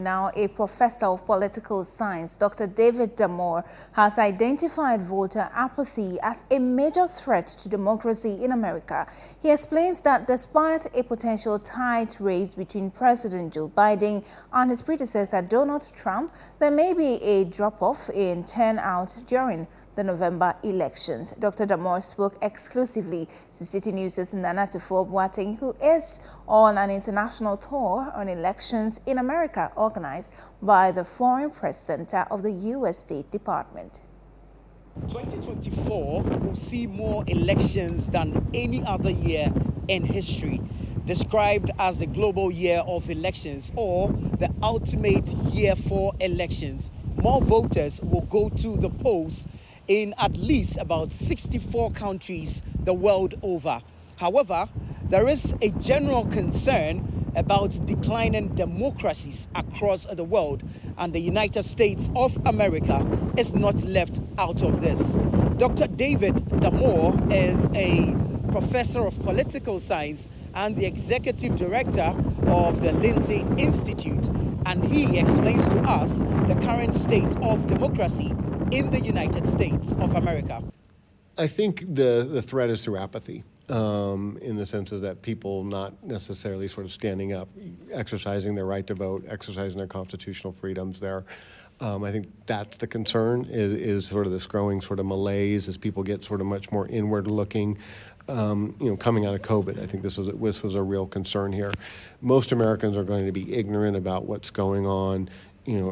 Now, a professor of political science, Dr. David Damore, has identified voter apathy as a major threat to democracy in America. He explains that despite a potential tight race between President Joe Biden and his predecessor Donald Trump, there may be a drop-off in turnout during the November elections. Dr. Damore spoke exclusively to Citi Newsroom's Boateng, who is on an international tour on elections in America organized by the Foreign Press Center of the U.S. State Department. 2024 will see more elections than any other year in history, described as the global year of elections or the ultimate year for elections. More voters will go to the polls in at least about 64 countries the world over. However, there is a general concern about declining democracies across the world, and the United States of America is not left out of this. Dr. David Damore is a professor of political science and the executive director of the Lindsay Institute, and he explains to us the current state of democracy in the United States of America. I think the threat is through apathy, in the sense of that people not necessarily sort of standing up, exercising their right to vote, exercising their constitutional freedoms there. I think that's the concern, is sort of this growing sort of malaise as people get sort of much more inward looking. Coming out of COVID, I think this was a real concern here. Most Americans are going to be ignorant about what's going on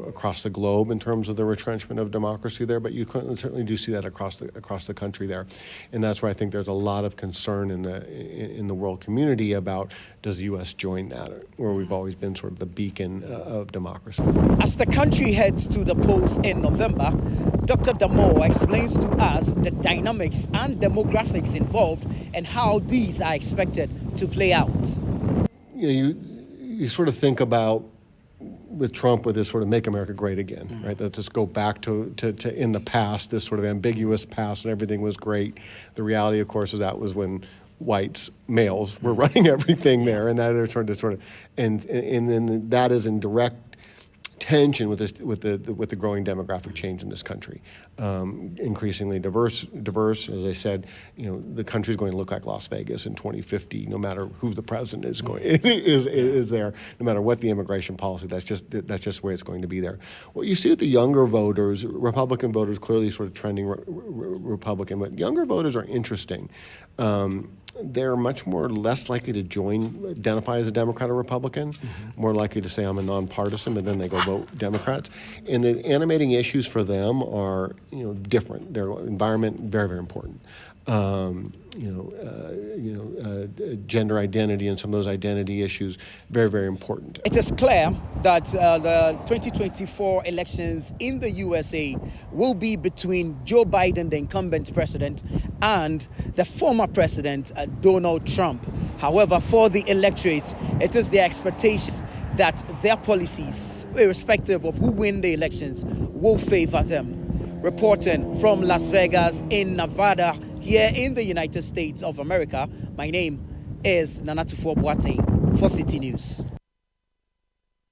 across the globe in terms of the retrenchment of democracy there, but you certainly do see that across the country there, and that's why I think there's a lot of concern in the world community about, does the U.S. join that, where we've always been sort of the beacon of democracy. As the country heads to the polls in November, Dr. Damore explains to us the dynamics and demographics involved and how these are expected to play out. You sort of think about, with Trump, with this sort of make America great again, right? Let's just go back to in the past, this sort of ambiguous past, and everything was great. The reality, of course, is that was when whites, males, were running everything there, and that they're trying to and then that is in direct tension with the growing demographic change in this country. Increasingly diverse. As I said, the country's going to look like Las Vegas in 2050, no matter who the president is there, no matter what the immigration policy. That's just the way it's going to be there. What you see with the younger voters, Republican voters, clearly sort of trending Republican, but younger voters are interesting. They're much less likely to identify as a Democrat or Republican, more likely to say I'm a nonpartisan, but then they go vote Democrats. And the animating issues for them are, different. Their environment, very, very important. Gender identity and some of those identity issues, very, very important. It is clear that the 2024 elections in the USA will be between Joe Biden, the incumbent president, and the former president, Donald Trump. However, for the electorate, it is their expectations that their policies, irrespective of who win the elections, will favor them. Reporting from Las Vegas in Nevada, here in the United States of America, my name is Boateng for Citi News.